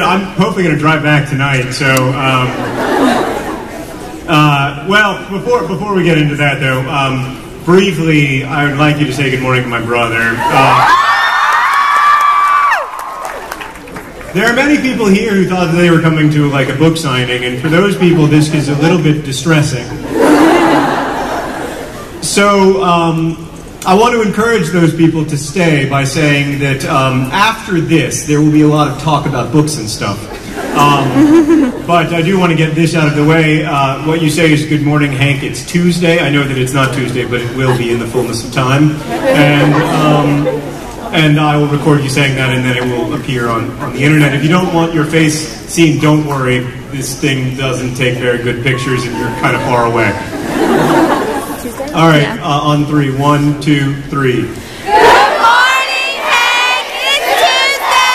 I'm hopefully going to drive back tonight, so, well, before we get into that, though, briefly, I would like you to say good morning to my brother. There are many people here who thought that they were coming to, like, a book signing, and for those people, this is a little bit distressing. So, I want to encourage those people to stay by saying that after this, there will be a lot of talk about books and stuff. But I do want to get this out of the way. What you say is, good morning, Hank, it's Tuesday. I know that it's not Tuesday, but it will be in the fullness of time. And I will record you saying that, and then it will appear on the internet. If you don't want your face seen, don't worry. This thing doesn't take very good pictures, and you're kind of far away. All right, yeah. On three. 1, 2, 3. Good morning, Hank! It's Tuesday!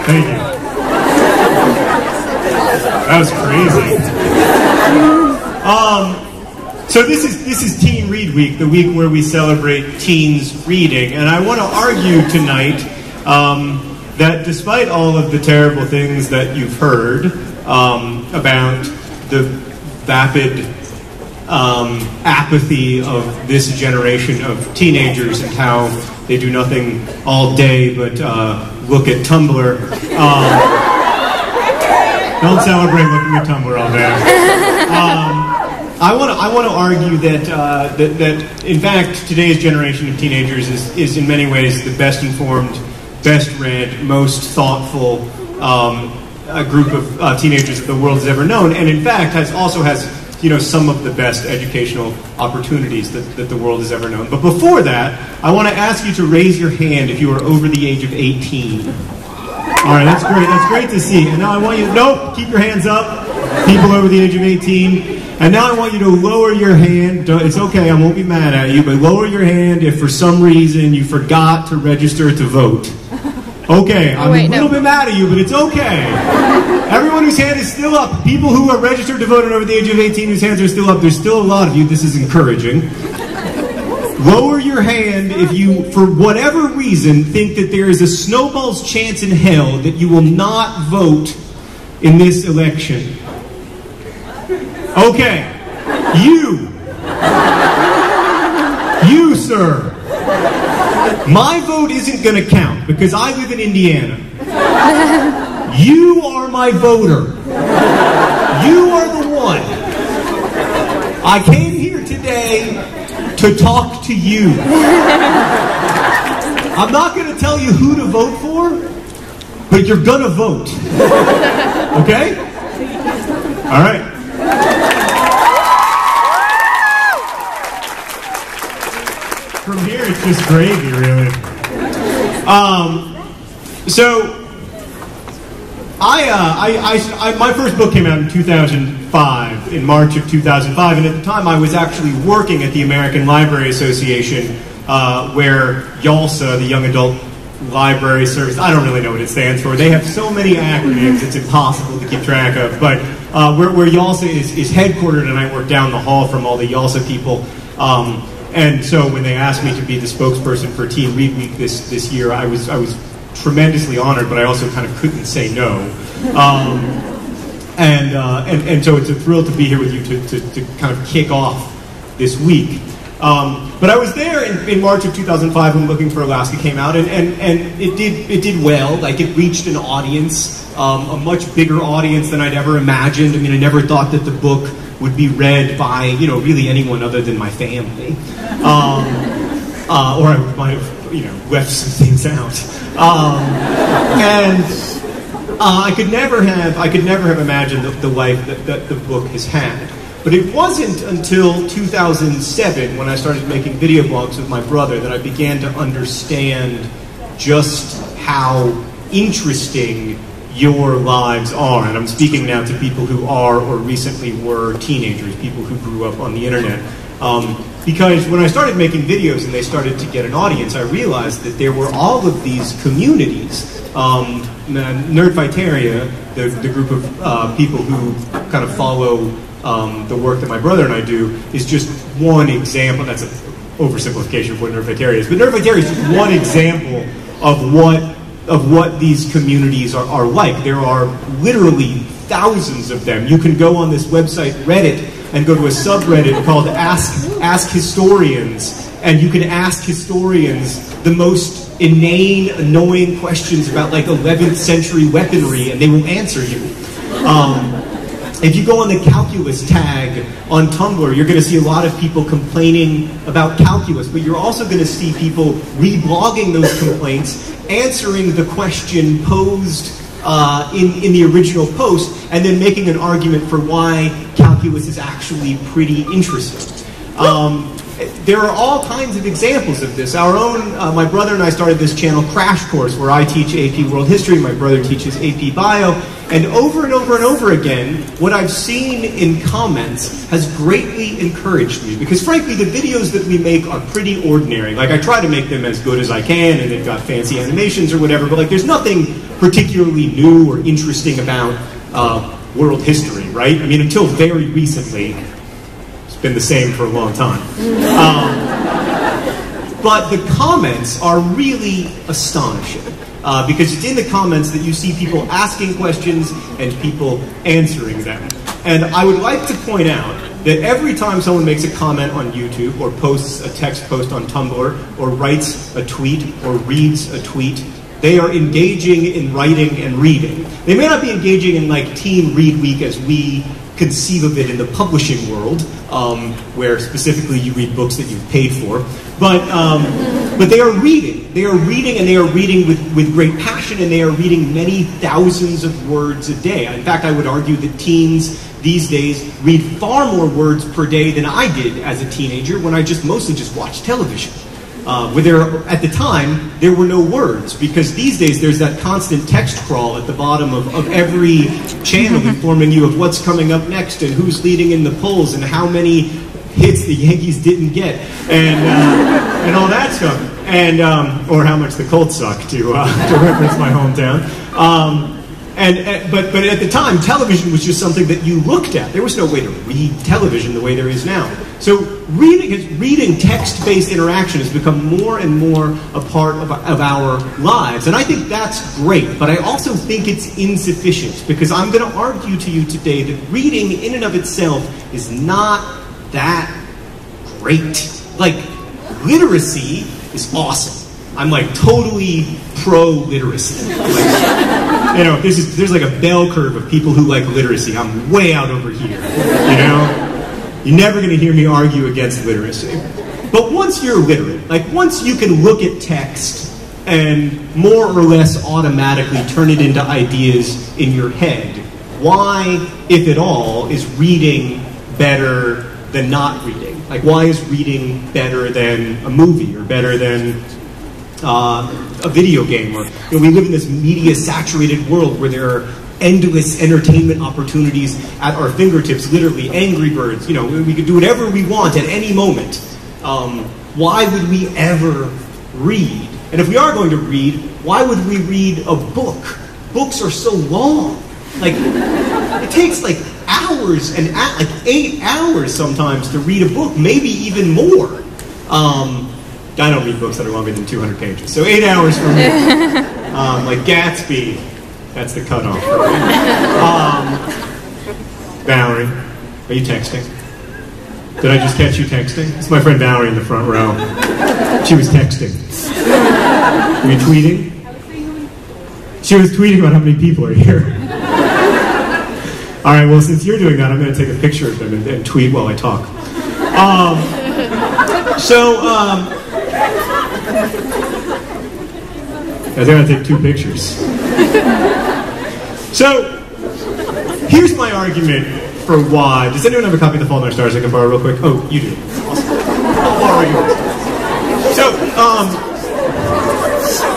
Thank you. That was crazy. So this is Teen Read Week, the week where we celebrate teens reading, and I want to argue tonight that despite all of the terrible things that you've heard about the vapid apathy of this generation of teenagers and how they do nothing all day but look at Tumblr. Don't celebrate looking at Tumblr all day. I want to argue that in fact today's generation of teenagers is in many ways the best informed, best read, most thoughtful group of teenagers that the world has ever known, and in fact also has some of the best educational opportunities that the world has ever known. But before that, I want to ask you to raise your hand if you are over the age of 18. All right, that's great. That's great to see. And now I want you to, keep your hands up, people over the age of 18. And now I want you to lower your hand. It's okay, I won't be mad at you, but lower your hand if for some reason you forgot to register to vote. Okay, I'm a little bit mad at you, but it's okay. Everyone whose hand is still up, people who are registered to vote and over the age of 18 whose hands are still up, there's still a lot of you. This is encouraging. Lower your hand if you, for whatever reason, think that there is a snowball's chance in hell that you will not vote in this election. Okay, you, sir, my vote isn't going to count because I live in Indiana. You are my voter. You are the one. I came here today to talk to you. I'm not going to tell you who to vote for, but you're going to vote. Okay? All right. From here, it's just gravy, really. So, my first book came out in 2005, in March of 2005, and at the time I was actually working at the American Library Association, where YALSA, the Young Adult Library Service, I don't really know what it stands for. They have so many acronyms, it's impossible to keep track of, but where YALSA is headquartered, and I work down the hall from all the YALSA people. And so when they asked me to be the spokesperson for Teen Read Week this year, I was tremendously honored, but I also kind of couldn't say no. And so it's a thrill to be here with you to kind of kick off this week. But I was there in March of 2005 when Looking for Alaska came out, and it did well. Like, it reached an audience, a much bigger audience than I'd ever imagined. I mean, I never thought that the book would be read by, really anyone other than my family. Or I might have, left some things out. I could never have imagined the life that the book has had. But it wasn't until 2007, when I started making video blogs with my brother, that I began to understand just how interesting your lives are. And I'm speaking now to people who are or recently were teenagers, people who grew up on the internet. Because when I started making videos and they started to get an audience, I realized that there were all of these communities. Nerdfighteria, the group of people who kind of follow the work that my brother and I do is just one example. That's an oversimplification of what Nerfitarian is, but Nerfitarian is just one example of what these communities are like. There are literally thousands of them. You can go on this website, Reddit, and go to a subreddit called Ask Historians, and you can ask historians the most inane, annoying questions about like 11th century weaponry, and they will answer you. If you go on the calculus tag on Tumblr, you're going to see a lot of people complaining about calculus, but you're also going to see people reblogging those complaints, answering the question posed in the original post, and then making an argument for why calculus is actually pretty interesting. There are all kinds of examples of this. Our own, my brother and I started this channel, Crash Course, where I teach AP World History, my brother teaches AP Bio, and over and over again, what I've seen in comments has greatly encouraged me, because frankly, the videos that we make are pretty ordinary. Like, I try to make them as good as I can, and they've got fancy animations or whatever, but like, there's nothing particularly new or interesting about world history, right? I mean, until very recently, been the same for a long time. But the comments are really astonishing, because it's in the comments that you see people asking questions and people answering them. And I would like to point out that every time someone makes a comment on YouTube, or posts a text post on Tumblr, or writes a tweet, or reads a tweet, they are engaging in writing and reading. They may not be engaging in like Team Read Week as we conceive of it in the publishing world, where specifically you read books that you've paid for, but they are reading. They are reading, and they are reading with great passion, and they are reading many thousands of words a day. In fact, I would argue that teens these days read far more words per day than I did as a teenager, when I mostly just watched television. At the time, there were no words, because these days there's that constant text crawl at the bottom of every channel informing you of what's coming up next, and who's leading in the polls, and how many hits the Yankees didn't get, and all that stuff, and or how much the Colts suck, to reference my hometown. But at the time, television was just something that you looked at. There was no way to read television the way there is now. So reading text-based interaction has become more and more a part of our lives. And I think that's great, but I also think it's insufficient, because I'm going to argue to you today that reading in and of itself is not that great. Like, literacy is awesome. I'm like totally pro-literacy. Like, you know, there's like a bell curve of people who like literacy. I'm way out over here, you know? You're never going to hear me argue against literacy. But once you're literate, like once you can look at text and more or less automatically turn it into ideas in your head, why, if at all, is reading better than not reading? Like, why is reading better than a movie, or better than a video game? Or, you know, we live in this media-saturated world where there are endless entertainment opportunities at our fingertips, literally. Angry Birds, you know, we could do whatever we want at any moment. Why would we ever read? And if we are going to read, why would we read a book? Books are so long. Like, it takes like hours and like 8 hours sometimes to read a book, maybe even more. I don't read books that are longer than 200 pages, so 8 hours for me. Like Gatsby, that's the cutoff. Valerie, are you texting? Did I just catch you texting? It's my friend Valerie in the front row. She was texting. Were you tweeting? She was tweeting about how many people are here. All right, well, since you're doing that, I'm going to take a picture of them and tweet while I talk. I think I'll take 2 pictures. So, here's my argument for why. Does anyone have a copy of The Fault in Our Stars I can borrow real quick? Oh, you do. Awesome. I'll borrow yours.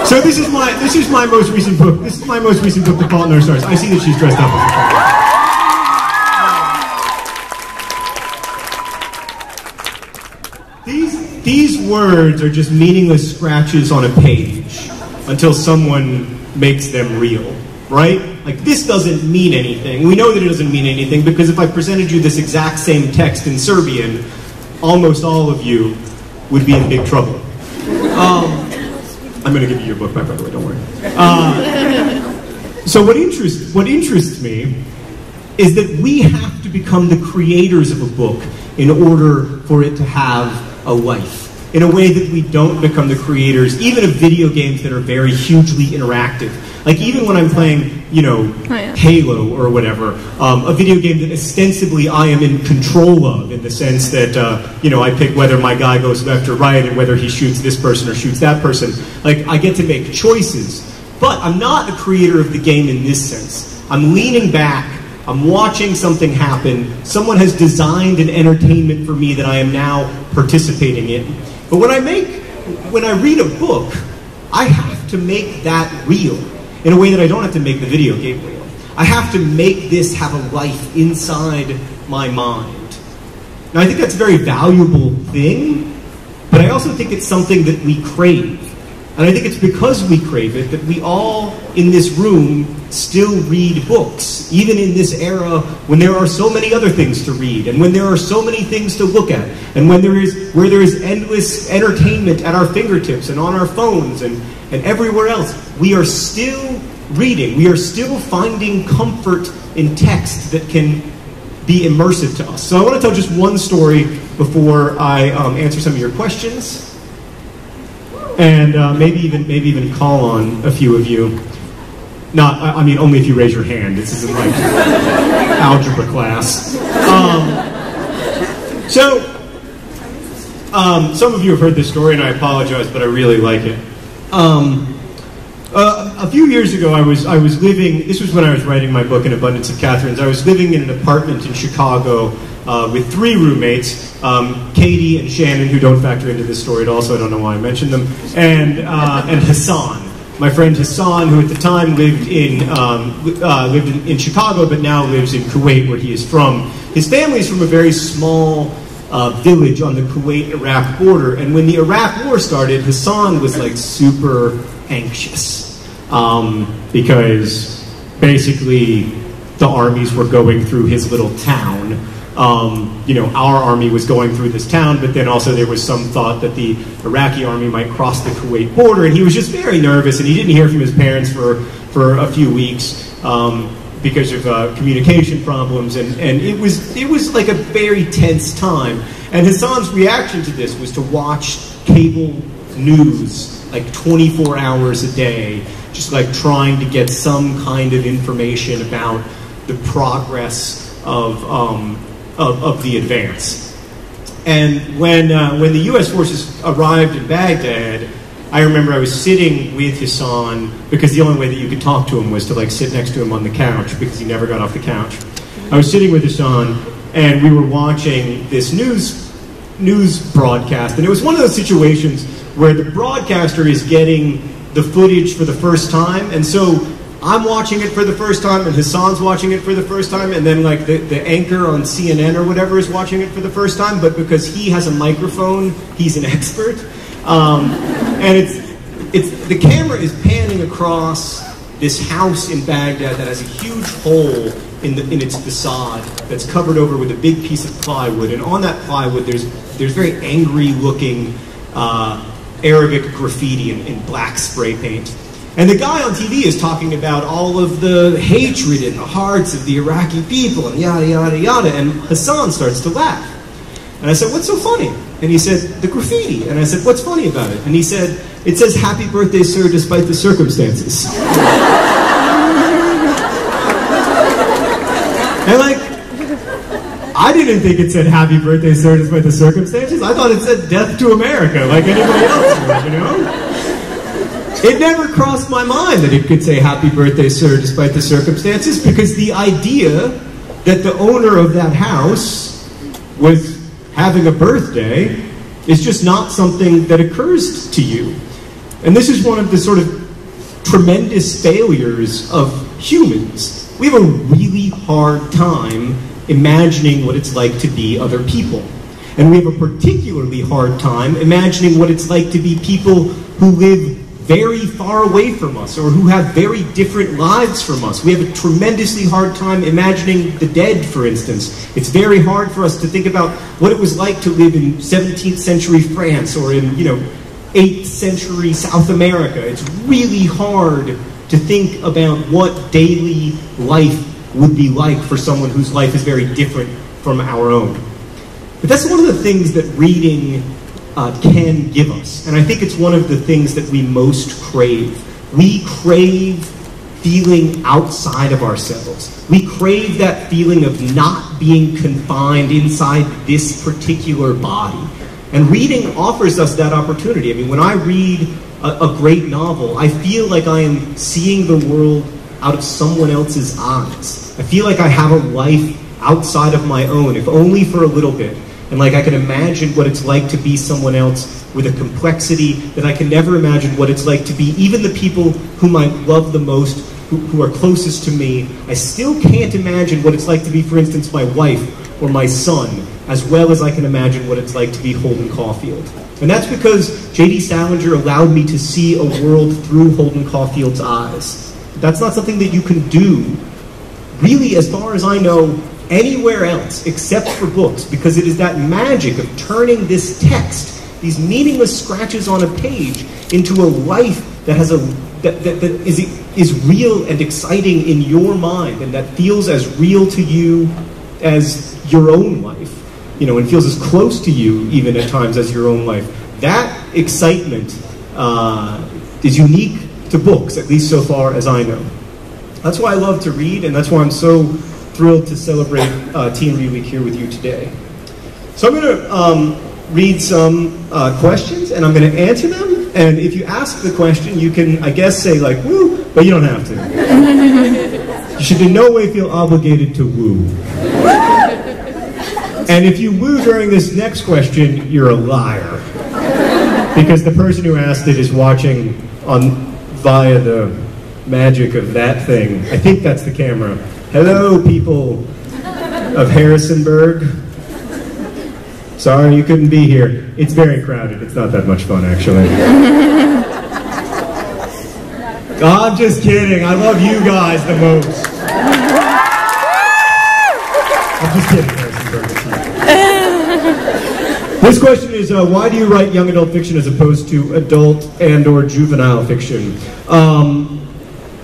So this is my most recent book. This is my most recent book, The Fault in Our Stars. I see that she's dressed up as a These words are just meaningless scratches on a page until someone makes them real. right? Like, this doesn't mean anything. We know that it doesn't mean anything because if I presented you this exact same text in Serbian, almost all of you would be in big trouble. I'm going to give you your book back, by the way, don't worry. So what interests me is that we have to become the creators of a book in order for it to have a life. In a way that we don't become the creators, even of video games that are very hugely interactive. Like, even when I'm playing, you know, Halo or whatever, a video game that ostensibly I am in control of, in the sense that, you know, I pick whether my guy goes left or right and whether he shoots this person or shoots that person. Like, I get to make choices. But I'm not the creator of the game in this sense. I'm leaning back, I'm watching something happen, someone has designed an entertainment for me that I am now participating in. But when I read a book, I have to make that real in a way that I don't have to make the video game real. I have to make this have a life inside my mind. Now, I think that's a very valuable thing, but I also think it's something that we crave. And I think it's because we crave it that we all in this room still read books, even in this era when there are so many other things to read, and when there are so many things to look at, and where there is endless entertainment at our fingertips and on our phones and everywhere else. We are still reading. We are still finding comfort in text that can be immersive to us. So I want to tell just one story before I answer some of your questions. And maybe even call on a few of you. I mean, only if you raise your hand. This isn't like algebra class. Some of you have heard this story, and I apologize, but I really like it. A few years ago, I was living. This was when I was writing my book, An Abundance of Catherines. I was living in an apartment in Chicago with 3 roommates. Katie and Shannon, who don't factor into this story at all, so I don't know why I mentioned them, and Hassan, my friend Hassan, who at the time lived in Chicago, but now lives in Kuwait, where he is from. His family is from a very small village on the Kuwait-Iraq border, and when the Iraq War started, Hassan was like super anxious because basically the armies were going through his little town. You know, our army was going through this town, but then also there was some thought that the Iraqi army might cross the Kuwait border, and he was just very nervous, and he didn't hear from his parents for a few weeks because of communication problems, and it was like a very tense time. And Hassan's reaction to this was to watch cable news like 24 hours a day, just like trying to get some kind of information about the progress of the advance. And when the U.S. forces arrived in Baghdad, I remember I was sitting with Hassan because the only way that you could talk to him was to like sit next to him on the couch because he never got off the couch. I was sitting with Hassan and we were watching this news broadcast, and it was one of those situations where the broadcaster is getting the footage for the first time, and so I'm watching it for the first time, and Hassan's watching it for the first time, and then like the anchor on CNN or whatever is watching it for the first time, but because he has a microphone, he's an expert. And the camera is panning across this house in Baghdad that has a huge hole in its facade that's covered over with a big piece of plywood, and on that plywood there's very angry looking Arabic graffiti in black spray paint. And the guy on TV is talking about all of the hatred in the hearts of the Iraqi people and yada, yada, yada. And Hassan starts to laugh. And I said, what's so funny? And he said, the graffiti. And I said, what's funny about it? And he said, it says, happy birthday, sir, despite the circumstances. And like, I didn't think it said happy birthday, sir, despite the circumstances. I thought it said death to America, like anybody else would, you know? It never crossed my mind that it could say happy birthday, sir, despite the circumstances, because the idea that the owner of that house was having a birthday is just not something that occurs to you. And this is one of the sort of tremendous failures of humans. We have a really hard time imagining what it's like to be other people. And we have a particularly hard time imagining what it's like to be people who live very far away from us or who have very different lives from us. We have a tremendously hard time imagining the dead, for instance. It's very hard for us to think about what it was like to live in 17th century France or in, 8th century South America. It's really hard to think about what daily life would be like for someone whose life is very different from our own. But that's one of the things that reading can give us. And I think it's one of the things that we most crave. We crave feeling outside of ourselves. We crave that feeling of not being confined inside this particular body. And reading offers us that opportunity. I mean, when I read a great novel, I feel like I am seeing the world out of someone else's eyes. I feel like I have a life outside of my own, if only for a little bit. And like I can imagine what it's like to be someone else with a complexity that I can never imagine what it's like to be even the people whom I love the most, who are closest to me. I still can't imagine what it's like to be, for instance, my wife or my son, as well as I can imagine what it's like to be Holden Caulfield. And that's because J.D. Salinger allowed me to see a world through Holden Caulfield's eyes. That's not something that you can do, really, as far as I know, anywhere else except for books, because it is that magic of turning this text, these meaningless scratches on a page, into a life that has that is real and exciting in your mind, and that feels as real to you as your own life, and feels as close to you even at times as your own life. That excitement is unique to books, at least so far as I know. That's why I love to read, and that's why I'm so thrilled to celebrate Teen Read Week here with you today. So I'm going to read some questions, and I'm going to answer them. And if you ask the question, you can, I guess, say like, woo, but you don't have to. You should in no way feel obligated to woo. And if you woo during this next question, you're a liar. Because the person who asked it is watching via the magic of that thing. I think that's the camera. Hello, people of Harrisonburg. Sorry you couldn't be here. It's very crowded. It's not that much fun, actually. I'm just kidding. I love you guys the most. I'm just kidding, Harrisonburg. This question is, why do you write young adult fiction as opposed to adult and or juvenile fiction?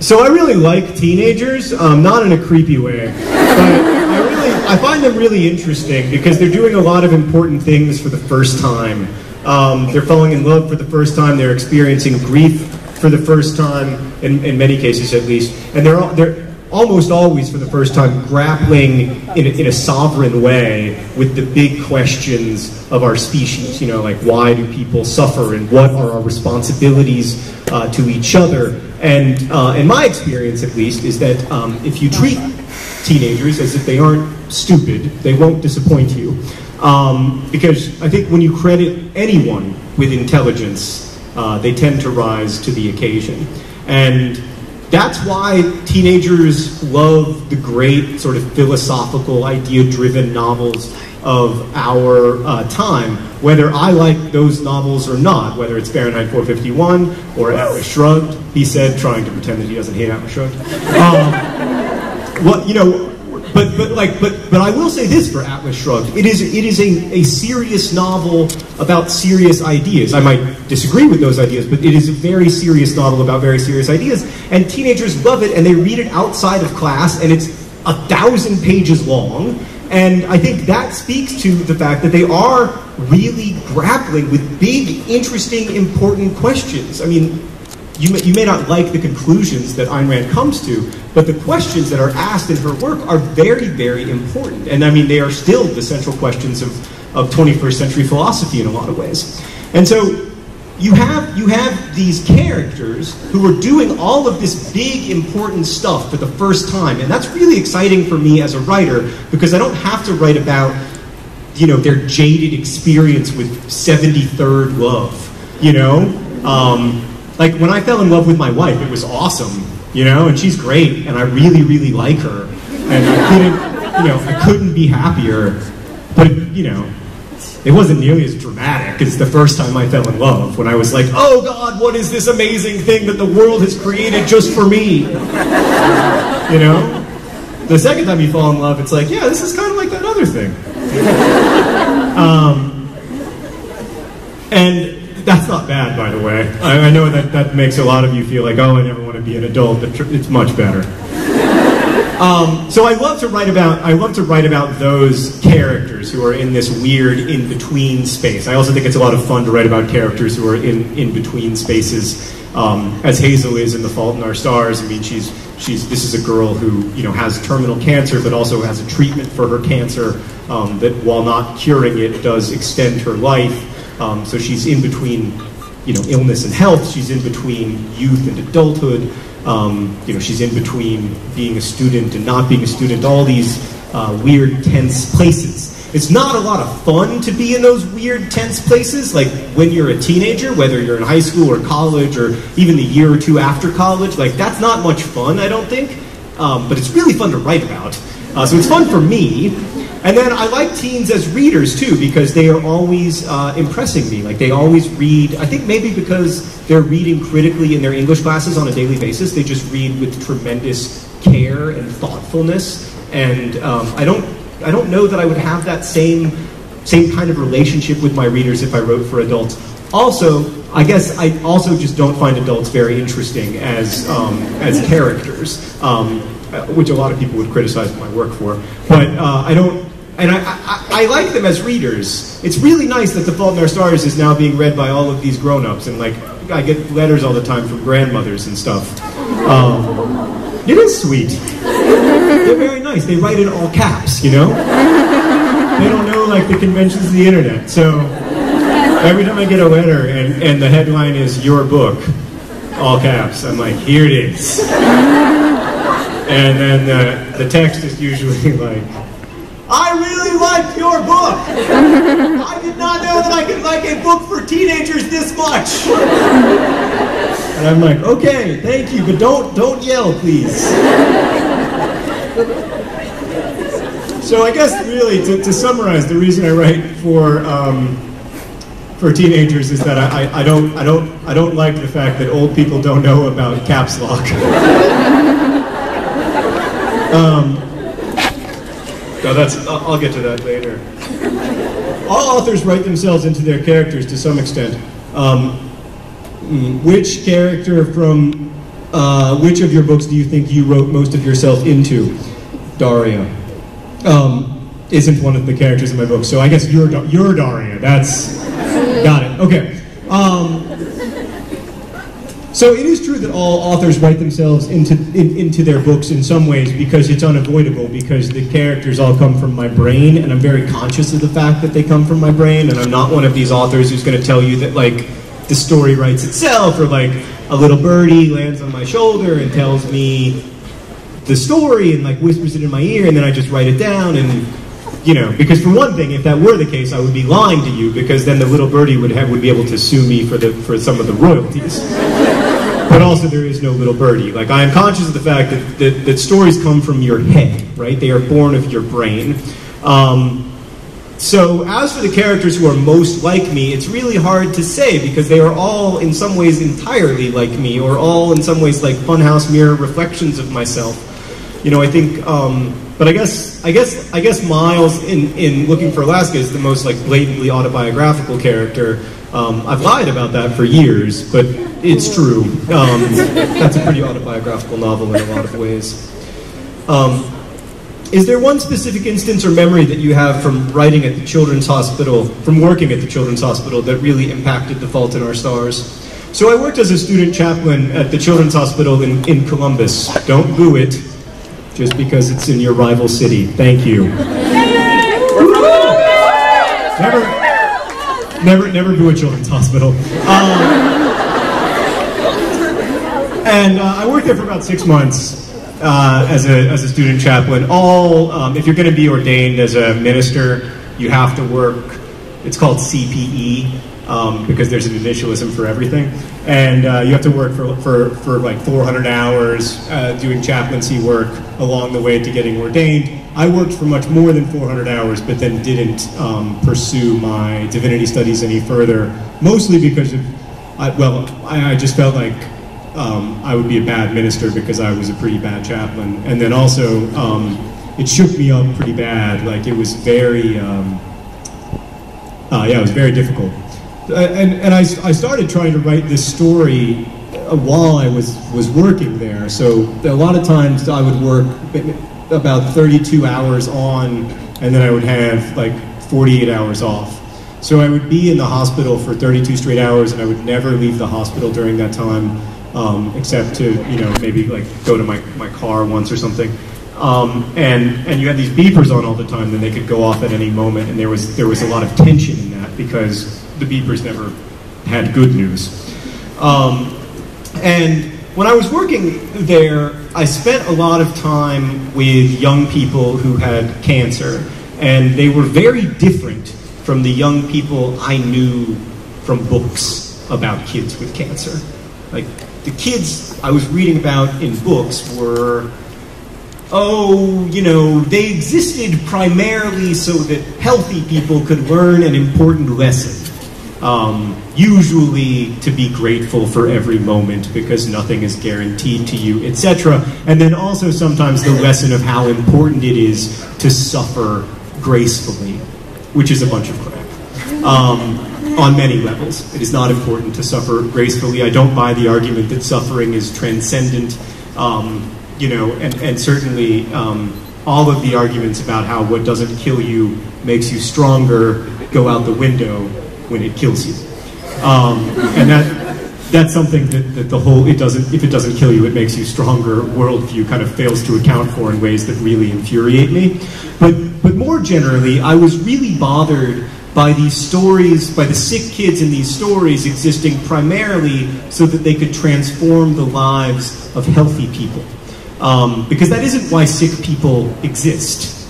So I really like teenagers, not in a creepy way, but I find them really interesting because they're doing a lot of important things for the first time. They're falling in love for the first time, they're experiencing grief for the first time, in many cases at least, and they're almost always for the first time grappling in a sovereign way with the big questions of our species, like why do people suffer and what are our responsibilities to each other. And in my experience, at least, is that if you treat teenagers as if they aren't stupid, they won't disappoint you. Because I think when you credit anyone with intelligence, they tend to rise to the occasion. And that's why teenagers love the great sort of philosophical, idea-driven novels of our time, whether I like those novels or not, whether it's Fahrenheit 451 or Atlas Shrugged, he said, trying to pretend that he doesn't hate Atlas Shrugged. But I will say this for Atlas Shrugged. It is a serious novel about serious ideas. I might disagree with those ideas, but it is a very serious novel about very serious ideas. And teenagers love it, and they read it outside of class, and it's 1,000 pages long. And I think that speaks to the fact that they are really grappling with big, interesting, important questions. I mean, you may not like the conclusions that Ayn Rand comes to, but the questions that are asked in her work are very, very important. And I mean, they are still the central questions of 21st century philosophy in a lot of ways. And so you have these characters who are doing all of this big, important stuff for the first time. And that's really exciting for me as a writer, because I don't have to write about, their jaded experience with 73rd love, Like, when I fell in love with my wife, it was awesome, and she's great, and I really, really like her. And I couldn't be happier. But, it wasn't nearly as dramatic as the first time I fell in love, when I was like, oh God, what is this amazing thing that the world has created just for me? You know? The second time you fall in love, it's like, yeah, this is kind of like that other thing. And that's not bad, by the way. I know that makes a lot of you feel like, oh, I never want to be an adult. It's much better. So I love to write about those characters who are in this weird in-between space. I also think it's a lot of fun to write about characters who are in between spaces, as Hazel is in The Fault in Our Stars. I mean, this is a girl who, you know, has terminal cancer, but also has a treatment for her cancer that, while not curing it, does extend her life. So she's in between, you know, illness and health. She's in between youth and adulthood. You know, she's in between being a student and not being a student. All these weird, tense places. It's not a lot of fun to be in those weird, tense places. Like when you're a teenager, whether you're in high school or college or even the year or two after college, like that's not much fun, I don't think. But it's really fun to write about. So it's fun for me. And then I like teens as readers too, because they are always impressing me. Like they always read, I think maybe because they're reading critically in their English classes on a daily basis, they just read with tremendous care and thoughtfulness. And I don't know that I would have that same kind of relationship with my readers if I wrote for adults. Also, I guess I also just don't find adults very interesting as characters, which a lot of people would criticize my work for. But I don't. And I like them as readers. It's really nice that The Fault in Our Stars is now being read by all of these grown-ups, and like I get letters all the time from grandmothers and stuff. It is sweet. They're very nice. They write in all caps, you know? They don't know like the conventions of the internet. So every time I get a letter and the headline is your book, all caps, I'm like, here it is. And then the text is usually like, I really liked your book. I did not know that I could like a book for teenagers this much. And I'm like, okay, thank you, but don't yell, please. So I guess really to summarize, the reason I write for teenagers is that I don't like the fact that old people don't know about caps lock. No, I'll get to that later. All authors write themselves into their characters to some extent. Which character from which of your books do you think you wrote most of yourself into? Daria. Isn't one of the characters in my book, so I guess you're Daria. That's got it. Okay. So it is true that all authors write themselves into their books in some ways because it's unavoidable, because the characters all come from my brain, and I'm very conscious of the fact that they come from my brain, and I'm not one of these authors who's going to tell you that like the story writes itself, or like a little birdie lands on my shoulder and tells me the story and like whispers it in my ear, and then I just write it down. And you know, because for one thing, if that were the case, I would be lying to you, because then the little birdie would be able to sue me for some of the royalties. But also, there is no little birdie. Like, I am conscious of the fact that stories come from your head, right? They are born of your brain. So, as for the characters who are most like me, it's really hard to say, because they are all, in some ways, entirely like me, or all, in some ways, like funhouse mirror reflections of myself. You know, I think, but I guess Miles in Looking for Alaska is the most, like, blatantly autobiographical character. I've lied about that for years, but it's true. That's a pretty autobiographical novel in a lot of ways. Is there one specific instance or memory that you have from writing at the Children's Hospital, from working at the Children's Hospital, that really impacted The Fault in Our Stars? So I worked as a student chaplain at the Children's Hospital in Columbus. Don't boo it, just because it's in your rival city. Thank you. Never boo a children's hospital. And I worked there for about 6 months as a student chaplain. If you're going to be ordained as a minister, you have to work. It's called CPE, because there's an initialism for everything. And you have to work for like 400 hours doing chaplaincy work along the way to getting ordained. I worked for much more than 400 hours, but then didn't pursue my divinity studies any further, mostly because of, I just felt like I would be a bad minister because I was a pretty bad chaplain. And then also, it shook me up pretty bad. Like, it was very, it was very difficult. And I started trying to write this story while I was working there. So a lot of times I would work about 32 hours on, and then I would have like 48 hours off. So I would be in the hospital for 32 straight hours, and I would never leave the hospital during that time, except to, maybe like go to my car once or something. And you had these beepers on all the time, then they could go off at any moment, and there was a lot of tension in that because the beepers never had good news. And when I was working there, I spent a lot of time with young people who had cancer, and they were very different from the young people I knew from books about kids with cancer. Like, the kids I was reading about in books were, they existed primarily so that healthy people could learn an important lesson. Usually to be grateful for every moment because nothing is guaranteed to you, etc. And then also sometimes the lesson of how important it is to suffer gracefully, which is a bunch of crap. On many levels. It is not important to suffer gracefully. I don't buy the argument that suffering is transcendent, and certainly all of the arguments about how what doesn't kill you makes you stronger go out the window when it kills you. And that's something that the whole if it doesn't kill you, it makes you stronger worldview kind of fails to account for in ways that really infuriate me. But more generally, I was really bothered by these stories, by the sick kids in these stories existing primarily so that they could transform the lives of healthy people. Because that isn't why sick people exist.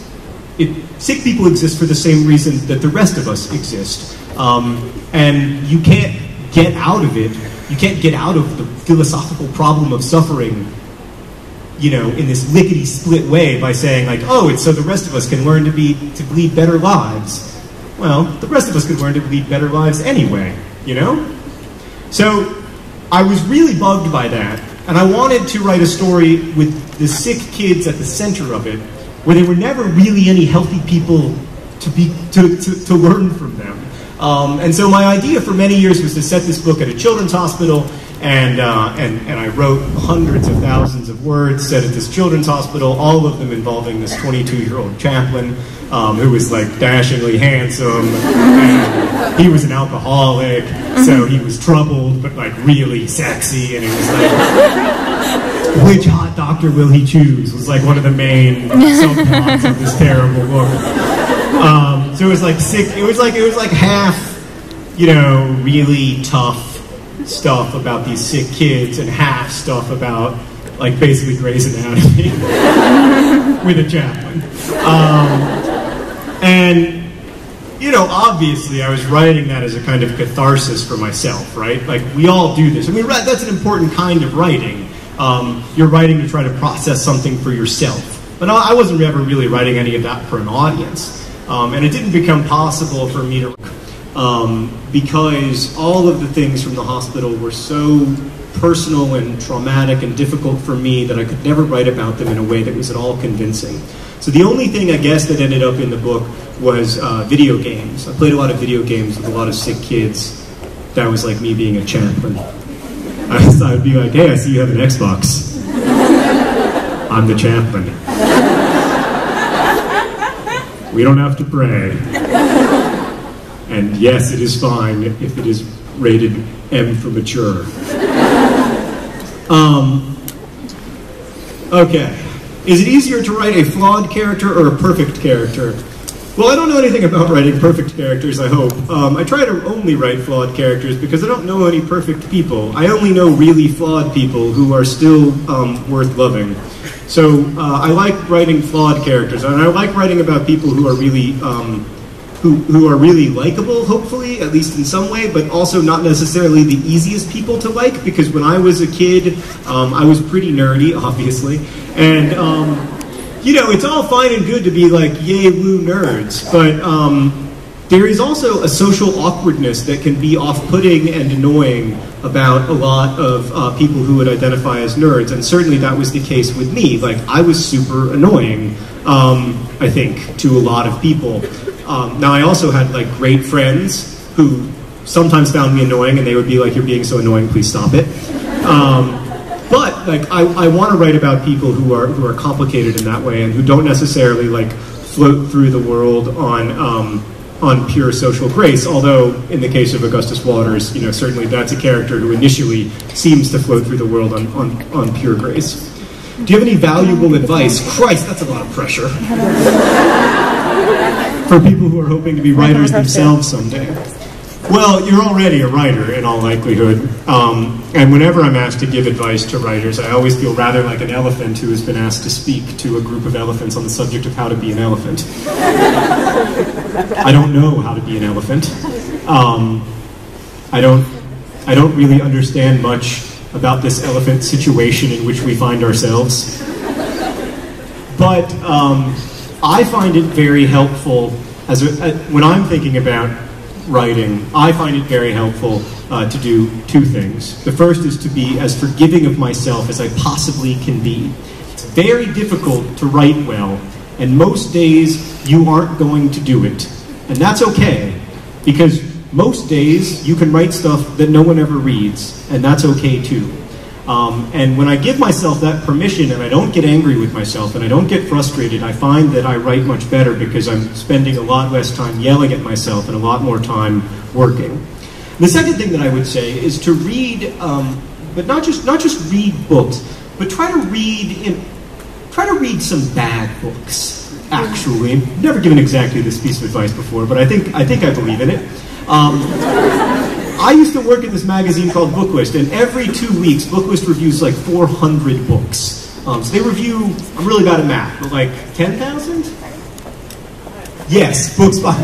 Sick people exist for the same reason that the rest of us exist. And you can't get out of it. You can't get out of the philosophical problem of suffering, in this lickety-split way by saying like, oh, it's so the rest of us can learn to lead better lives. Well, the rest of us could learn to lead better lives anyway, So I was really bugged by that, and I wanted to write a story with the sick kids at the center of it, where there were never really any healthy people to learn from them. And so my idea for many years was to set this book at a children's hospital, and I wrote hundreds of thousands of words set at this children's hospital, all of them involving this 22-year-old chaplain who was like dashingly handsome, and he was an alcoholic, so he was troubled but like really sexy, and it was like, which hot doctor will he choose was like one of the main subplots of this terrible book. So it was like sick. It was like half, really tough stuff about these sick kids, and half stuff about like basically Grey's Anatomy with a chaplain. And obviously I was writing that as a kind of catharsis for myself, right? Like, we all do this. I mean, that's an important kind of writing. You're writing to try to process something for yourself. But I wasn't ever really writing any of that for an audience. And it didn't become possible for me to, because all of the things from the hospital were so personal and traumatic and difficult for me that I could never write about them in a way that was at all convincing. So the only thing, I guess, that ended up in the book was video games. I played a lot of video games with a lot of sick kids. That was like me being a chaplain. I'd be like, hey, I see you have an Xbox. I'm the chaplain. We don't have to pray. And yes, it is fine if it is rated M for mature. Okay. Is it easier to write a flawed character or a perfect character? Well, I don't know anything about writing perfect characters, I hope. I try to only write flawed characters because I don't know any perfect people. I only know really flawed people who are still worth loving. So I like writing flawed characters, and I like writing about people who are really who are really likable, hopefully, at least in some way, but also not necessarily the easiest people to like, because when I was a kid, I was pretty nerdy, obviously, and, you know, it's all fine and good to be like, yay, woo, nerds, but there is also a social awkwardness that can be off-putting and annoying about a lot of people who would identify as nerds, and certainly that was the case with me. Like, I was super annoying, I think, to a lot of people. Now, I also had, like, great friends who sometimes found me annoying, and they would be like, you're being so annoying, please stop it. But, like, I want to write about people who are complicated in that way, and who don't necessarily, like, float through the world on pure social grace, although in the case of Augustus Waters, you know, certainly that's a character who initially seems to float through the world on pure grace. Do you have any valuable advice? Christ, that's a lot of pressure. For people who are hoping to be writers themselves someday. Well, you're already a writer in all likelihood, and whenever I'm asked to give advice to writers, I always feel rather like an elephant who has been asked to speak to a group of elephants on the subject of how to be an elephant. I don't know how to be an elephant. I don't really understand much about this elephant situation in which we find ourselves. But I find it very helpful when I'm thinking about writing. I find it very helpful to do two things. The first is to be as forgiving of myself as I possibly can be. It's very difficult to write well, and most days you aren't going to do it. And that's okay, because most days you can write stuff that no one ever reads, and that's okay too. And when I give myself that permission and I don't get angry with myself and I don't get frustrated, I find that I write much better because I'm spending a lot less time yelling at myself and a lot more time working. The second thing that I would say is to read, but not just read books, but try to read some bad books. Actually, I've never given exactly this piece of advice before, but I think I believe in it. I used to work at this magazine called Booklist, and every 2 weeks, Booklist reviews like 400 books. So they review, I'm really bad at math, but like 10,000? Yes, books by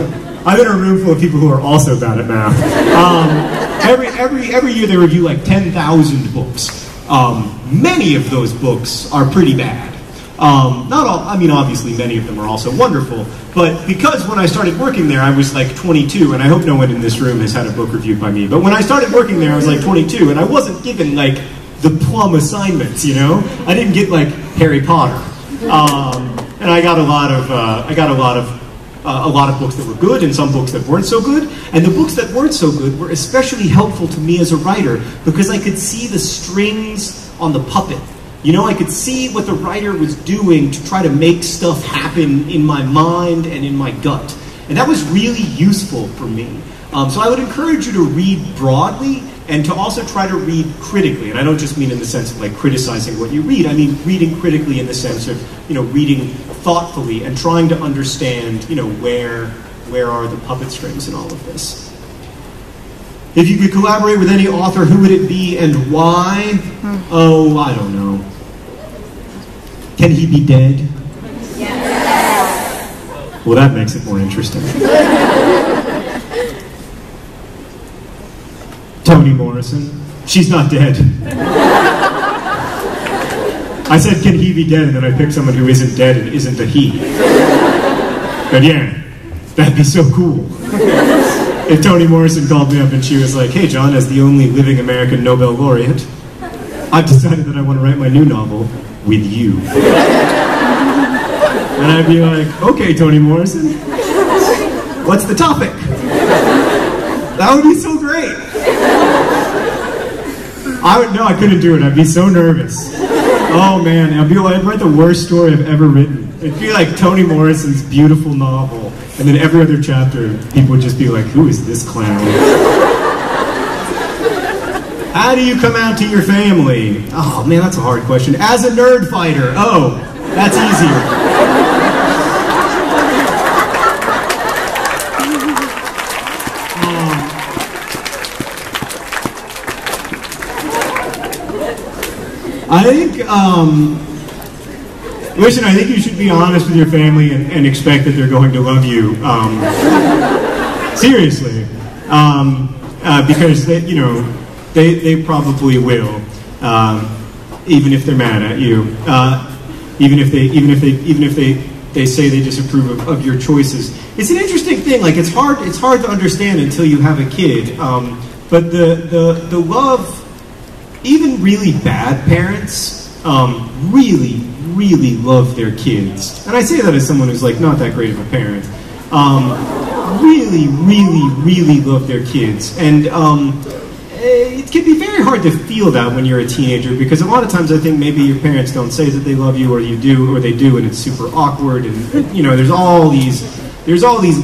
I'm in a room full of people who are also bad at math. Every year they review like 10,000 books. Many of those books are pretty bad. Not all, I mean, obviously many of them are also wonderful, but because when I started working there, I was like 22, and I hope no one in this room has had a book reviewed by me, but when I started working there, I was like 22, and I wasn't given like the plum assignments, you know? I didn't get like Harry Potter. And I got a lot of books that were good, and some books that weren't so good, and the books that weren't so good were especially helpful to me as a writer, because I could see the strings on the puppet. You know, I could see what the writer was doing to try to make stuff happen in my mind and in my gut. And that was really useful for me. So I would encourage you to read broadly and to also try to read critically. And I don't just mean in the sense of like criticizing what you read. I mean reading critically in the sense of, you know, reading thoughtfully and trying to understand, you know, where are the puppet strings in all of this. If you could collaborate with any author, who would it be and why? Oh, I don't know. Can he be dead? Yes. Well, that makes it more interesting. Toni Morrison. She's not dead. I said, can he be dead? And then I picked someone who isn't dead and isn't a he. But yeah, that'd be so cool. If Toni Morrison called me up and she was like, hey John, as the only living American Nobel laureate, I've decided that I want to write my new novel with you. And I'd be like, okay, Toni Morrison, what's the topic? That would be so great. I couldn't do it. I'd be so nervous. Oh man, I'd write the worst story I've ever written. It'd be like Toni Morrison's beautiful novel, and then every other chapter, people would just be like, who is this clown? How do you come out to your family? Oh man, that's a hard question. As a nerd fighter. Oh, that's easier. I think, Listen, I think you should be honest with your family and expect that they're going to love you. Seriously, because they probably will, even if they're mad at you, even if they say they disapprove of your choices. It's an interesting thing. Like it's hard to understand until you have a kid. But the love, even really bad parents, really love their kids. And I say that as someone who's like not that great of a parent. Really love their kids. And it can be very hard to feel that when you're a teenager, because a lot of times I think maybe your parents don't say that they love you, or you do, or they do, and it's super awkward. And there's all these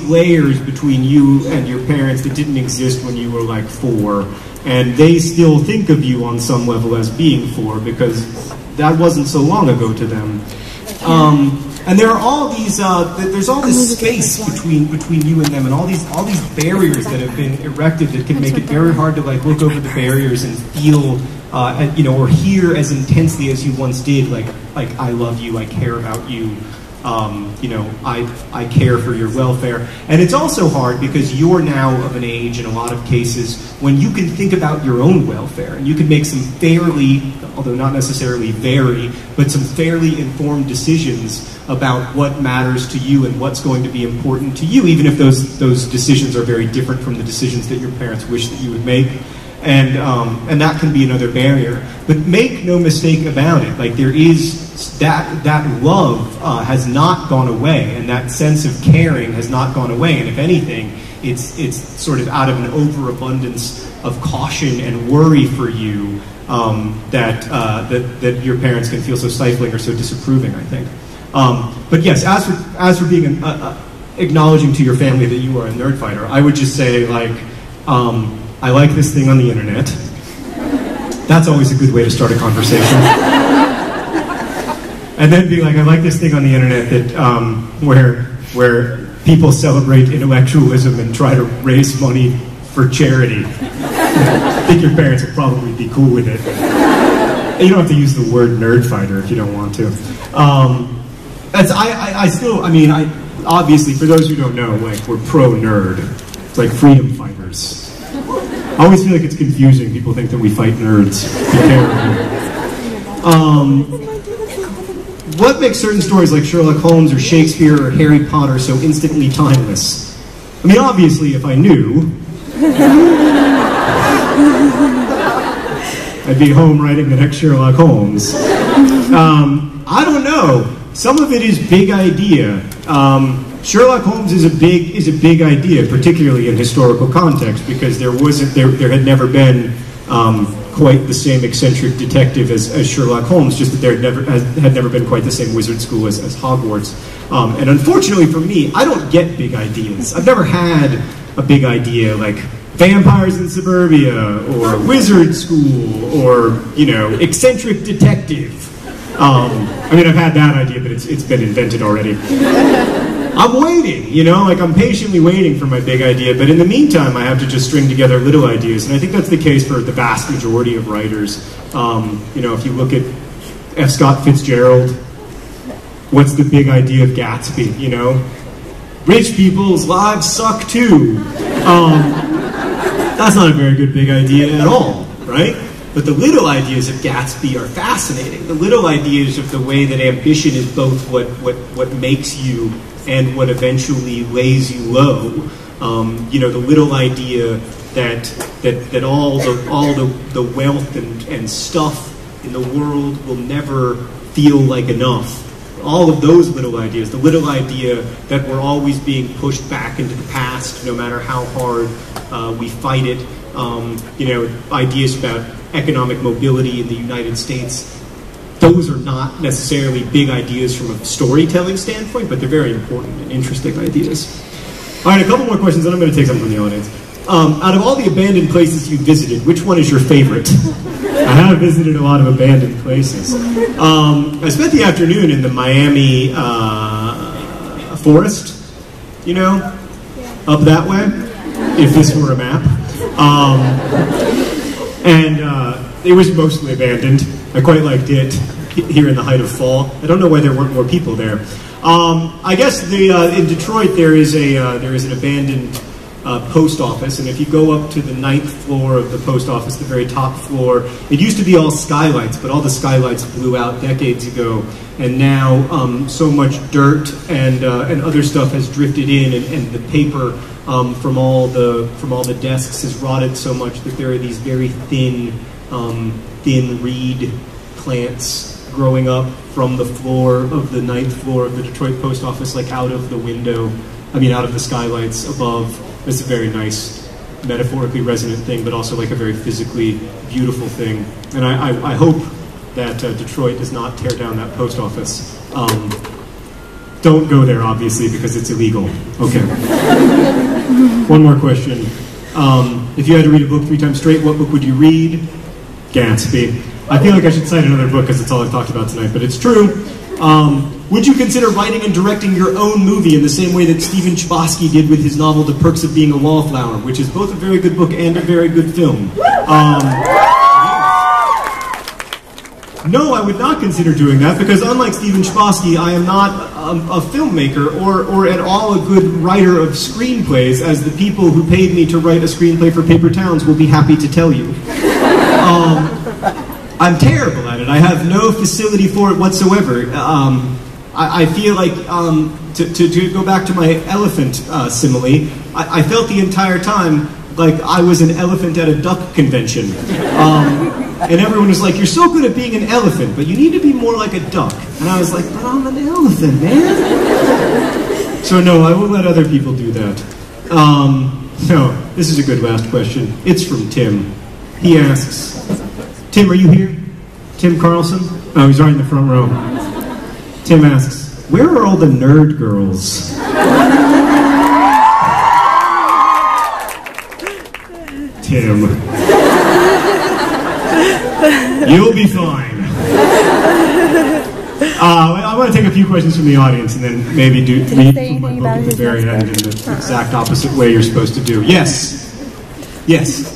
layers between you and your parents that didn't exist when you were like 4, and they still think of you on some level as being 4 because that wasn't so long ago to them. And there are all these, there's all this space between you and them, and all these barriers that have been erected that can make it very hard to like look over the barriers and feel, or hear as intensely as you once did, like I love you, I care about you, I care for your welfare. And it's also hard because you're now of an age, in a lot of cases, when you can think about your own welfare, and you can make some fairly, although not necessarily very, but some fairly informed decisions about what matters to you and what's going to be important to you, even if those decisions are very different from the decisions that your parents wish that you would make. And that can be another barrier. But make no mistake about it, like there is that love has not gone away, and that sense of caring has not gone away. And if anything, it's sort of out of an overabundance of caution and worry for you that your parents can feel so stifling or so disapproving, I think. But yes, as for being acknowledging to your family that you are a nerd fighter, I would just say like, I like this thing on the internet. That's always a good way to start a conversation. And then be like, I like this thing on the internet that where people celebrate intellectualism and try to raise money for charity. I think your parents would probably be cool with it. You don't have to use the word nerd fighter if you don't want to. Obviously, for those who don't know, like we're pro-nerd. It's like freedom fighters. I always feel like it's confusing. People think that we fight nerds. Be careful. What makes certain stories like Sherlock Holmes or Shakespeare or Harry Potter so instantly timeless? I mean, obviously, if I knew, I'd be home writing the next Sherlock Holmes. I don't know. Some of it is big idea. Sherlock Holmes is a big idea, particularly in historical context, because there had never been quite the same eccentric detective as Sherlock Holmes, just that there had never been quite the same wizard school as Hogwarts. And unfortunately for me, I don't get big ideas. I've never had a big idea like vampires in suburbia, or wizard school, or eccentric detective. I mean, I've had that idea, but it's been invented already. I'm waiting, I'm patiently waiting for my big idea, but in the meantime, I have to just string together little ideas, and I think that's the case for the vast majority of writers. If you look at F. Scott Fitzgerald, what's the big idea of Gatsby, Rich people's lives suck too. That's not a very good big idea at all, right? But the little ideas of Gatsby are fascinating. The little ideas of the way that ambition is both what makes you and what eventually lays you low. The little idea that all the wealth and stuff in the world will never feel like enough. All of those little ideas. The little idea that we're always being pushed back into the past, no matter how hard we fight it. Ideas about economic mobility in the United States. Those are not necessarily big ideas from a storytelling standpoint, but they're very important and interesting ideas. All right, a couple more questions, and I'm going to take some from the audience. Out of all the abandoned places you visited, which one is your favorite? I have visited a lot of abandoned places. I spent the afternoon in the Miami forest, up that way, if this were a map. And it was mostly abandoned. I quite liked it. here in the height of fall. I don't know why there weren't more people there. I guess in Detroit there is an abandoned post office, and if you go up to the 9th floor of the post office, the very top floor, it used to be all skylights, but all the skylights blew out decades ago, and now so much dirt and other stuff has drifted in, and the paper from all the desks has rotted so much that there are these very thin reed plants growing up from the floor of the 9th floor of the Detroit post office, like out of the window, out of the skylights above. It's a very nice, metaphorically resonant thing, but also like a very physically beautiful thing. And I hope that Detroit does not tear down that post office. Don't go there, obviously, because it's illegal. Okay. One more question. If you had to read a book 3 times straight, what book would you read? Gatsby. I feel like I should cite another book because it's all I've talked about tonight, but it's true. Would you consider writing and directing your own movie in the same way that Stephen Chbosky did with his novel The Perks of Being a Wallflower, which is both a very good book and a very good film? No, I would not consider doing that, because unlike Stephen Chbosky, I am not a filmmaker or at all a good writer of screenplays, as the people who paid me to write a screenplay for Paper Towns will be happy to tell you. I'm terrible at it. I have no facility for it whatsoever. I feel like, to go back to my elephant simile, I felt the entire time like I was an elephant at a duck convention. And everyone was like, you're so good at being an elephant, but you need to be more like a duck. And I was like, but I'm an elephant, man. So no, I won't let other people do that. No, this is a good last question. It's from Tim. He asks, Tim, are you here? Tim Carlson? Oh, he's right in the front row. Tim asks, where are all the nerd girls? Tim. You'll be fine. I want to take a few questions from the audience and then maybe read from my book at the very end in the exact opposite way you're supposed to do. Yes. Yes.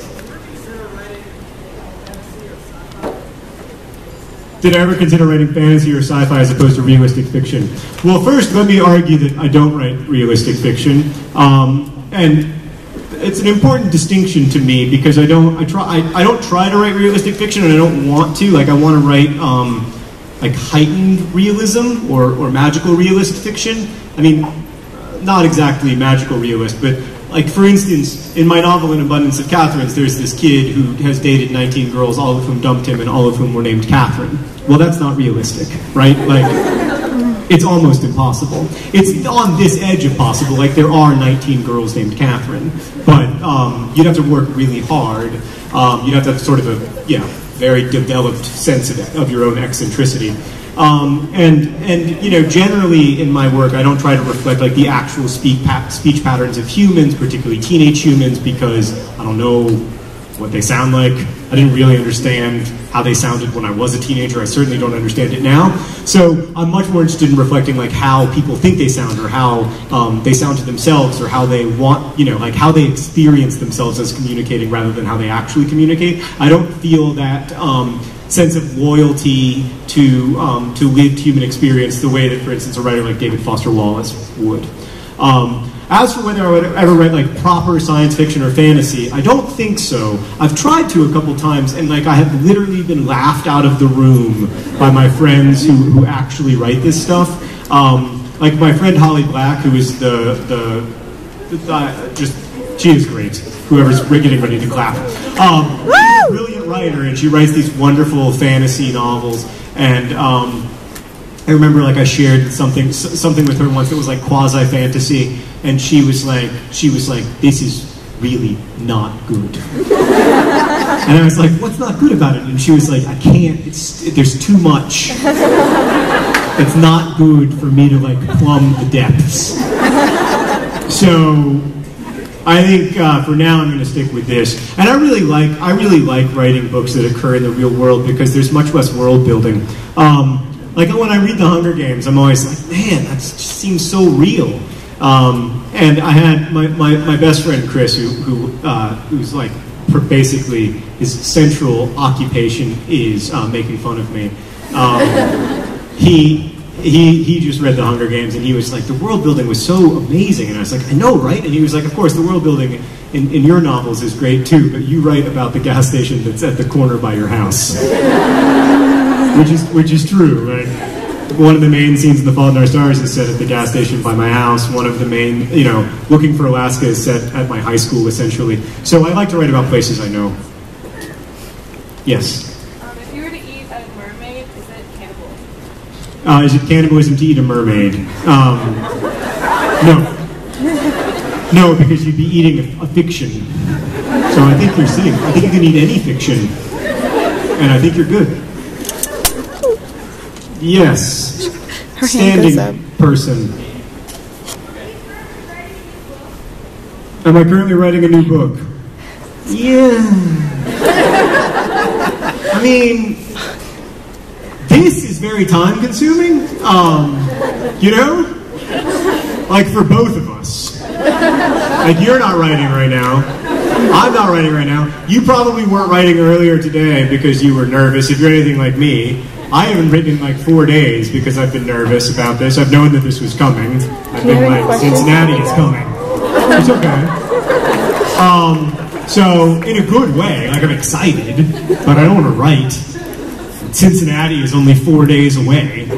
Did I ever consider writing fantasy or sci-fi as opposed to realistic fiction? Well, first, let me argue that I don't write realistic fiction, and it's an important distinction to me because I don't try to write realistic fiction, and I don't want to. Like, I want to write like heightened realism or magical realist fiction. I mean, not exactly magical realist, but like, for instance, in my novel An Abundance of Catherines, there's this kid who has dated 19 girls, all of whom dumped him, and all of whom were named Catherine. Well, that's not realistic, right? Like, it's almost impossible. It's on this edge of possible. Like, there are 19 girls named Catherine, but you'd have to work really hard. You'd have to have sort of a, very developed sense of your own eccentricity. And you know, generally in my work, I don't try to reflect like the actual speech patterns of humans, particularly teenage humans, because I don't know what they sound like. I didn't really understand how they sounded when I was a teenager. I certainly don't understand it now. So I'm much more interested in reflecting like how people think they sound, or how they sound to themselves, or how they want, you know, like how they experience themselves as communicating rather than how they actually communicate. I don't feel that sense of loyalty to lived human experience the way that, for instance, a writer like David Foster Wallace would. As for whether I would ever write like proper science fiction or fantasy, I don't think so. I've tried to a couple times, and like I have literally been laughed out of the room by my friends who actually write this stuff. Like my friend Holly Black, who is she is great. Whoever's getting ready to clap. She's a brilliant writer, and she writes these wonderful fantasy novels. And I remember like I shared something with her once that was like quasi fantasy, and she was like, this is really not good. And I was like, what's not good about it? And she was like, I can't. There's too much. It's not good for me to like plumb the depths. So I think for now I'm going to stick with this. And I really like writing books that occur in the real world because there's much less world building. Like when I read The Hunger Games, I'm always like, man, that just seems so real. And I had my best friend Chris, who's like basically his central occupation is making fun of me. He just read The Hunger Games, and he was like, the world building was so amazing. And I was like, I know, right? And he was like, of course, the world building in your novels is great too, but you write about the gas station that's at the corner by your house. which is true, right? One of the main scenes in The Fault in Our Stars is set at the gas station by my house. One of the main, Looking for Alaska is set at my high school, essentially. So I like to write about places I know. Yes? If you were to eat a mermaid, is it cannibal? Is it cannibalism to eat a mermaid? No. No, because you'd be eating a fiction. So I think you're safe. I think you can eat any fiction. And I think you're good. Yes. Her hand goes up. Standing person. Am I currently writing a new book? Yeah. I mean, this is very time consuming. Like for both of us. Like you're not writing right now. I'm not writing right now. You probably weren't writing earlier today because you were nervous. If you're anything like me, I haven't written in like 4 days because I've been nervous about this. I've known that this was coming. I've been like, Cincinnati is coming. It's okay. So in a good way, like I'm excited, but I don't want to write. Cincinnati is only 4 days away.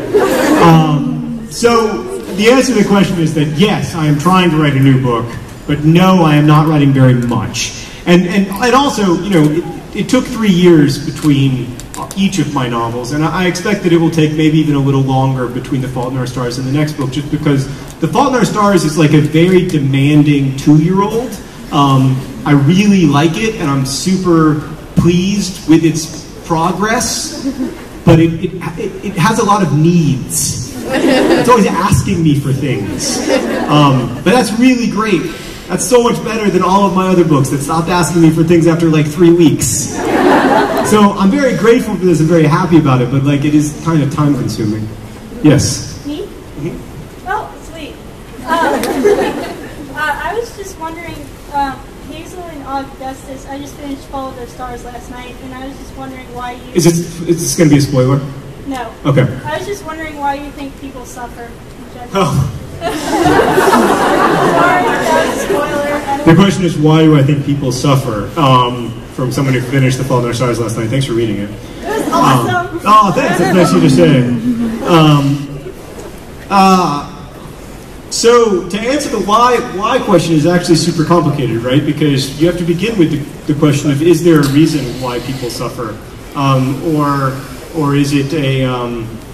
So the answer to the question is that yes, I am trying to write a new book, but no, I am not writing very much. And also, it took 3 years between each of my novels, and I expect that it will take maybe even a little longer between The Fault in Our Stars and the next book, just because The Fault in Our Stars is like a very demanding 2-year-old. I really like it, and I'm super pleased with its progress, but it has a lot of needs. It's always asking me for things. But that's really great. That's so much better than all of my other books that stopped asking me for things after like 3 weeks. So I'm very grateful for this and very happy about it, but like it is kind of time consuming. Yes? Me? Mm-hmm. Oh, sweet. I was just wondering, Hazel and Augustus, I just finished Fall of the Stars last night, and I was just wondering why you... Is this going to be a spoiler? No. Okay. I was just wondering why you think people suffer in general. Oh. Sorry, that was a spoiler. The question is, why do I think people suffer? From someone who finished The Fault in Our Stars last night. Thanks for reading it. It was awesome. Oh, thanks. That's nice of you to say. So to answer the why question is actually super complicated, right? Because you have to begin with the question of, is there a reason why people suffer? Or is it a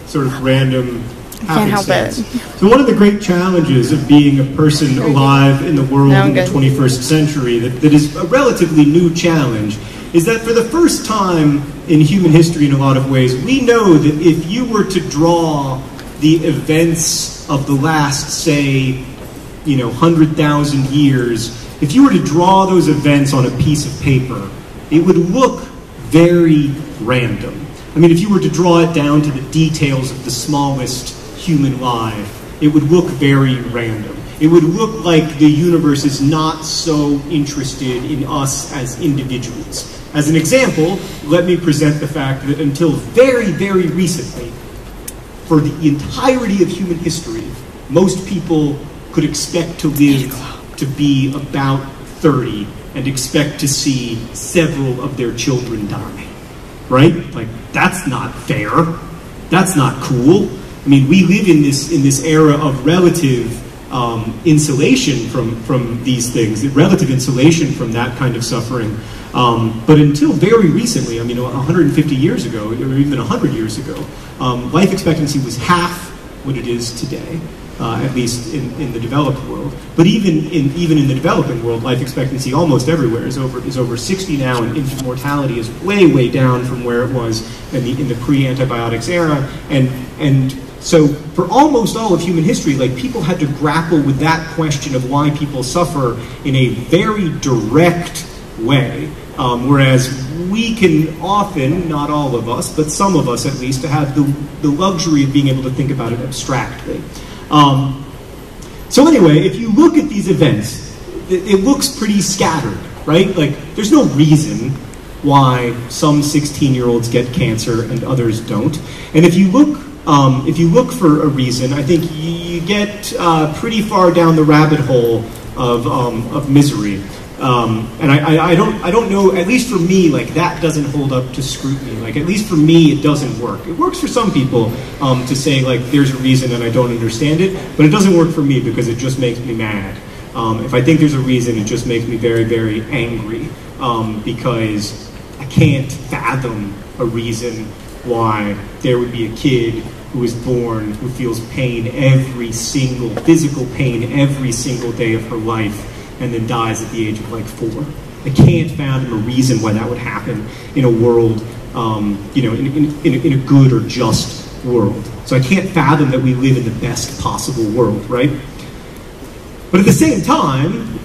sort of random happenstance? So one of the great challenges of being a person alive in the world in the 21st century that is a relatively new challenge is that for the first time in human history in a lot of ways, we know that if you were to draw the events of the last, say, 100,000 years, if you were to draw those events on a piece of paper, it would look very random. I mean, if you were to draw it down to the details of the smallest human life, it would look very random. It would look like the universe is not so interested in us as individuals. As an example, let me present the fact that until very, very recently, for the entirety of human history, most people could expect to live to be about 30 and expect to see several of their children die. Right? Like, that's not fair. That's not cool. I mean, we live in this era of relative insulation from these things, relative insulation from that kind of suffering. But until very recently, 150 years ago, or even 100 years ago, life expectancy was half what it is today, at least in the developed world. But even in the developing world, life expectancy almost everywhere is over 60 now, and infant mortality is way down from where it was in the pre-antibiotics era. And so for almost all of human history, like, people had to grapple with that question of why people suffer in a very direct way. Whereas we can often, not all of us, but some of us at least, to have the luxury of being able to think about it abstractly. So anyway, if you look at these events, it looks pretty scattered, right? Like, there's no reason why some 16-year-olds get cancer and others don't. And if you look for a reason, I think you get pretty far down the rabbit hole of misery. And I don't know, at least for me, like that doesn't hold up to scrutiny. Like at least for me, it doesn't work. It works for some people to say like there's a reason and I don't understand it, but it doesn't work for me because it just makes me mad. If I think there's a reason, it just makes me very, very angry because I can't fathom a reason why there would be a kid who is born who feels pain physical pain every single day of her life and then dies at the age of like 4. I can't fathom a reason why that would happen in a world, in a good or just world. So I can't fathom that we live in the best possible world, right? But at the same time,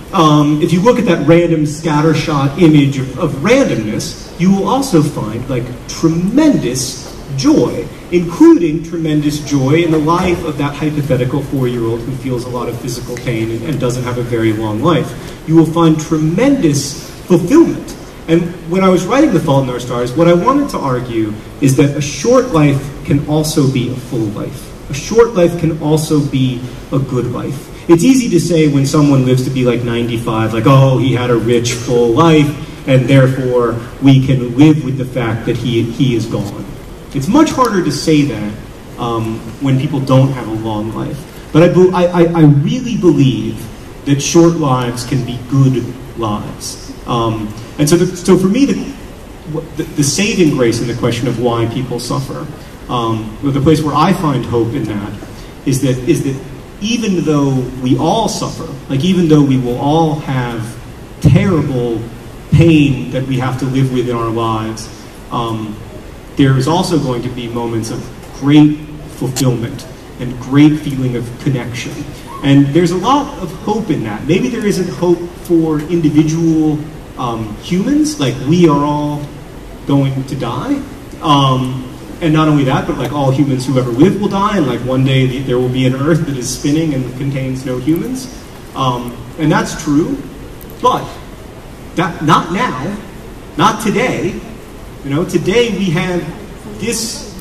if you look at that random scattershot image of randomness, you will also find like tremendous joy, including tremendous joy in the life of that hypothetical 4-year-old who feels a lot of physical pain and doesn't have a very long life. You will find tremendous fulfillment. And when I was writing The Fault in Our Stars, what I wanted to argue is that a short life can also be a full life. A short life can also be a good life. It's easy to say when someone lives to be like 95, like, oh, he had a rich, full life, and therefore we can live with the fact that he is gone. It's much harder to say that when people don't have a long life. But I really believe that short lives can be good lives. And so for me, the saving grace in the question of why people suffer, the place where I find hope in that is that even though we all suffer, like even though we will all have terrible pain that we have to live with in our lives, there is also going to be moments of great fulfillment and great feeling of connection. And there's a lot of hope in that. Maybe there isn't hope for individual humans, like we are all going to die. And not only that, but like all humans who ever live will die, and like one day there will be an Earth that is spinning and contains no humans. And that's true, but not now, not today. You know, today we have this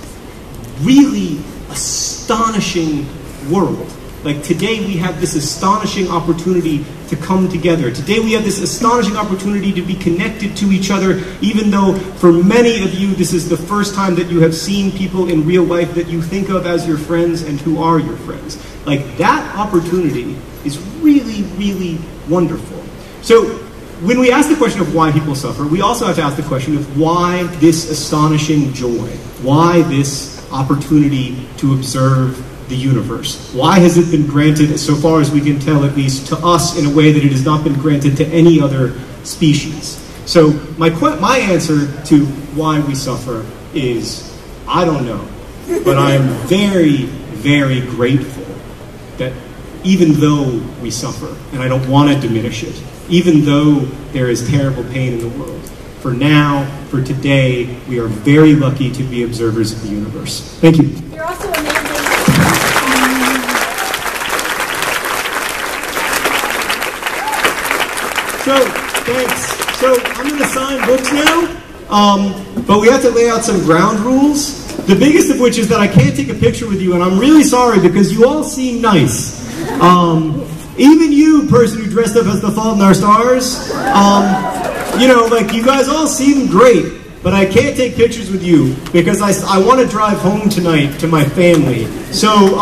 really astonishing world. Like today we have this astonishing opportunity to come together. Today we have this astonishing opportunity to be connected to each other, even though for many of you this is the first time that you have seen people in real life that you think of as your friends and who are your friends. Like that opportunity is really, really wonderful. So when we ask the question of why people suffer, we also have to ask the question of why this astonishing joy? Why this opportunity to observe the universe? Why has it been granted, so far as we can tell, at least to us, in a way that it has not been granted to any other species? So my answer to why we suffer is, I don't know. But I am very, very grateful that even though we suffer, and I don't want to diminish it, even though there is terrible pain in the world, for now, for today, we are very lucky to be observers of the universe. Thank you. You're also amazing. So, thanks. So, I'm going to sign books now, but we have to lay out some ground rules. The biggest of which is that I can't take a picture with you, and I'm really sorry because you all seem nice. Even you, person who dressed up as the Fault in Our Stars, you know, like you guys all seem great, but I can't take pictures with you because I want to drive home tonight to my family. So,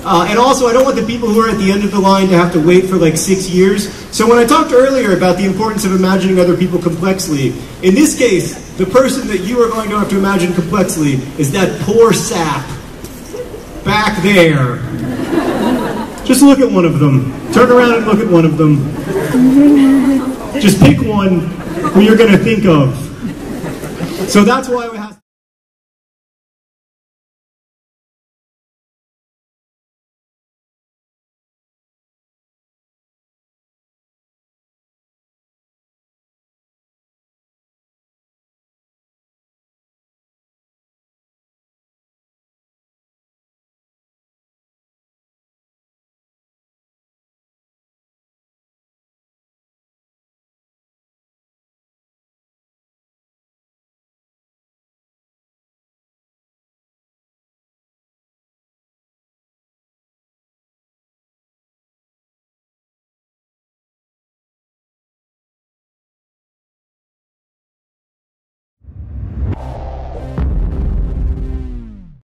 and also I don't want the people who are at the end of the line to have to wait for like 6 years. So when I talked earlier about the importance of imagining other people complexly, in this case, the person that you are going to have to imagine complexly is that poor sap back there. Just look at one of them. Turn around and look at one of them. Just pick one who you're going to think of. So that's why we have